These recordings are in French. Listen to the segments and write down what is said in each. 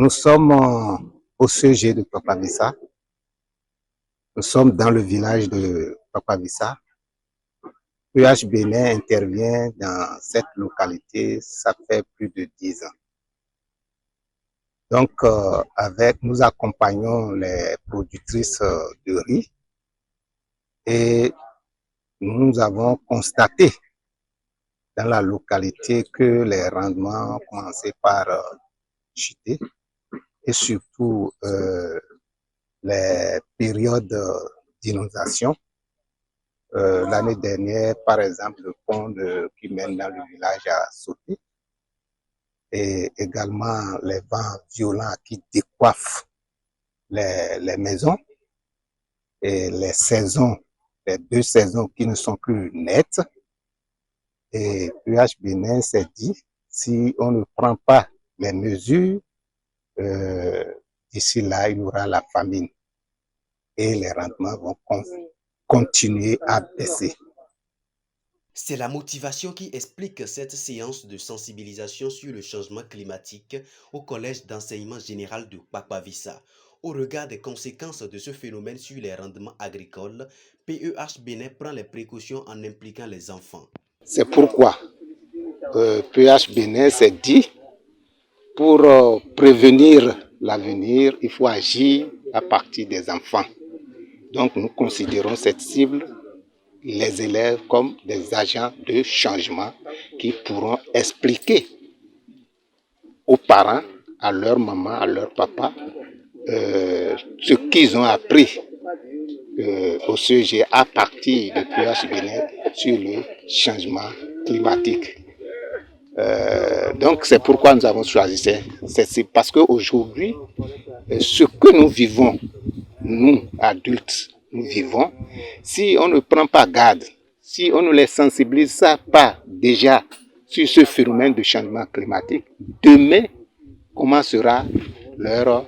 Nous sommes au CG de Papavissa. Nous sommes dans le village de Papavissa. PH Bénin intervient dans cette localité, ça fait plus de 10 ans. Donc, nous accompagnons les productrices de riz et nous avons constaté dans la localité que les rendements commençaient par chuter et surtout les périodes d'inondation. L'année dernière, par exemple, le pont qui mène dans le village a sauté et également les vents violents qui décoiffent les maisons et les 2 saisons qui ne sont plus nettes. Et PH Bénin s'est dit, si on ne prend pas les mesures, d'ici là, il y aura la famine et les rendements vont continuer à baisser. C'est la motivation qui explique cette séance de sensibilisation sur le changement climatique au Collège d'enseignement général de Papavissa. Au regard des conséquences de ce phénomène sur les rendements agricoles, PEH Bénin prend les précautions en impliquant les enfants. C'est pourquoi PH Bénin s'est dit, pour prévenir l'avenir, il faut agir à partir des enfants. Donc nous considérons cette cible, les élèves, comme des agents de changement qui pourront expliquer aux parents, à leur maman, à leur papa, ce qu'ils ont appris au CG à partir de PH Bénin sur le changement climatique. Donc c'est pourquoi nous avons choisi c'est parce qu'aujourd'hui, ce que nous vivons, nous adultes, nous vivons, si on ne prend pas garde, si on ne les sensibilise pas déjà sur ce phénomène de changement climatique, demain, comment sera leur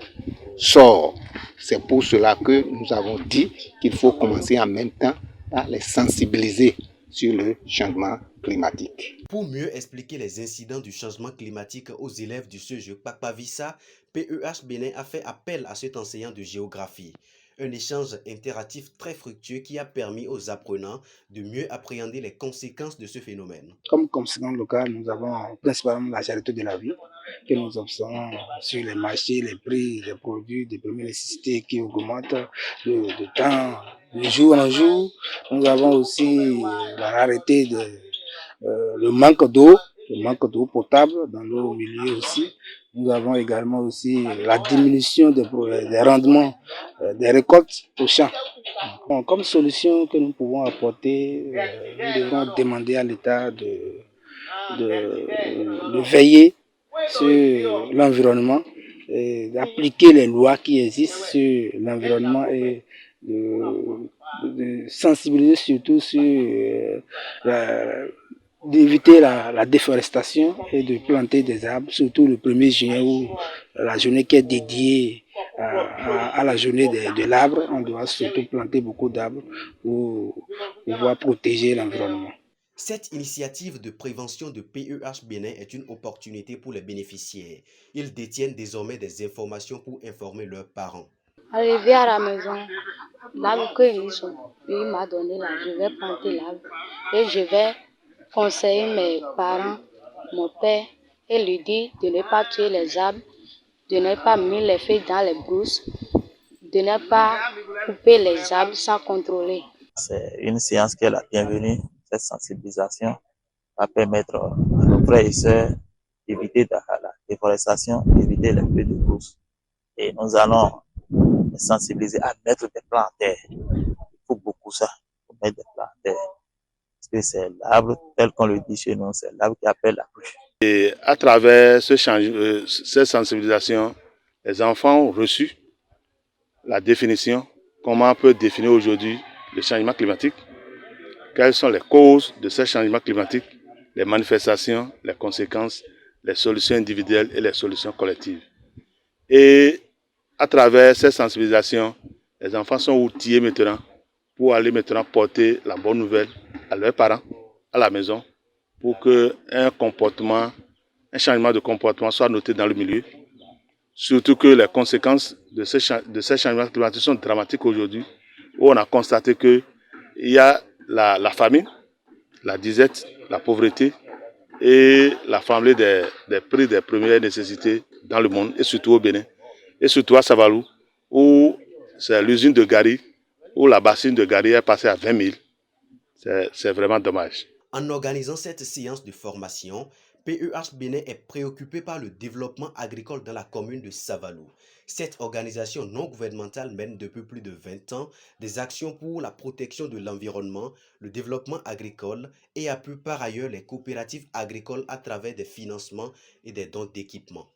sort? C'est pour cela que nous avons dit qu'il faut commencer en même temps à les sensibiliser sur le changement climatique. Pour mieux expliquer les incidents du changement climatique aux élèves du CEGE Papavissa, PEH Bénin a fait appel à cet enseignant de géographie. Un échange interactif très fructueux qui a permis aux apprenants de mieux appréhender les conséquences de ce phénomène. Comme conséquence locale, nous avons principalement la cherté de la vie que nous observons sur les marchés, les prix des produits de première nécessité qui augmentent de temps, de jour en jour. Nous avons aussi la rareté le manque d'eau potable dans nos milieux aussi. Nous avons également aussi la diminution des rendements des récoltes au champ. Bon, comme solution que nous pouvons apporter, nous devons demander à l'État de veiller sur l'environnement, d'appliquer les lois qui existent sur l'environnement et de sensibiliser surtout sur d'éviter la déforestation et de planter des arbres, surtout le 1er juin où la journée qui est dédiée à la journée de l'arbre, on doit surtout planter beaucoup d'arbres pour pouvoir protéger l'environnement. Cette initiative de prévention de PEH Bénin est une opportunité pour les bénéficiaires. Ils détiennent désormais des informations pour informer leurs parents. Arrivé à la maison, l'arbre qu'il m'a donné là, je vais planter l'arbre et je vais conseiller mes parents, mon père, et lui dire de ne pas tuer les arbres, de ne pas mettre les feuilles dans les brousses, de ne pas couper les arbres sans contrôler. C'est une séance qui est la bienvenue. Cette sensibilisation va permettre à nos frères et sœurs d'éviter la déforestation, d'éviter les feux de brousse. Et nous allons les sensibiliser à mettre des plants en terre. Il faut beaucoup ça, pour mettre des plants en terre. Parce que c'est l'arbre, tel qu'on le dit chez nous, c'est l'arbre qui appelle la pluie. Et à travers cette sensibilisation, les enfants ont reçu la définition, comment on peut définir aujourd'hui le changement climatique, quelles sont les causes de ce changement climatique, les manifestations, les conséquences, les solutions individuelles et les solutions collectives. Et à travers cette sensibilisation, les enfants sont outillés maintenant pour aller maintenant porter la bonne nouvelle à leurs parents, à la maison, pour qu'un changement de comportement soit noté dans le milieu, surtout que les conséquences de ces changements climatiques sont dramatiques aujourd'hui, où on a constaté qu'il y a la famine, la disette, la pauvreté et la flambée des prix des premières nécessités dans le monde, et surtout au Bénin, et surtout à Savalou, où c'est l'usine de Gari, où la bassine de Gari est passée à 20 000. C'est vraiment dommage. En organisant cette séance de formation, PEH Bénin est préoccupé par le développement agricole dans la commune de Savalou. Cette organisation non gouvernementale mène depuis plus de 20 ans des actions pour la protection de l'environnement, le développement agricole et appuie par ailleurs les coopératives agricoles à travers des financements et des dons d'équipements.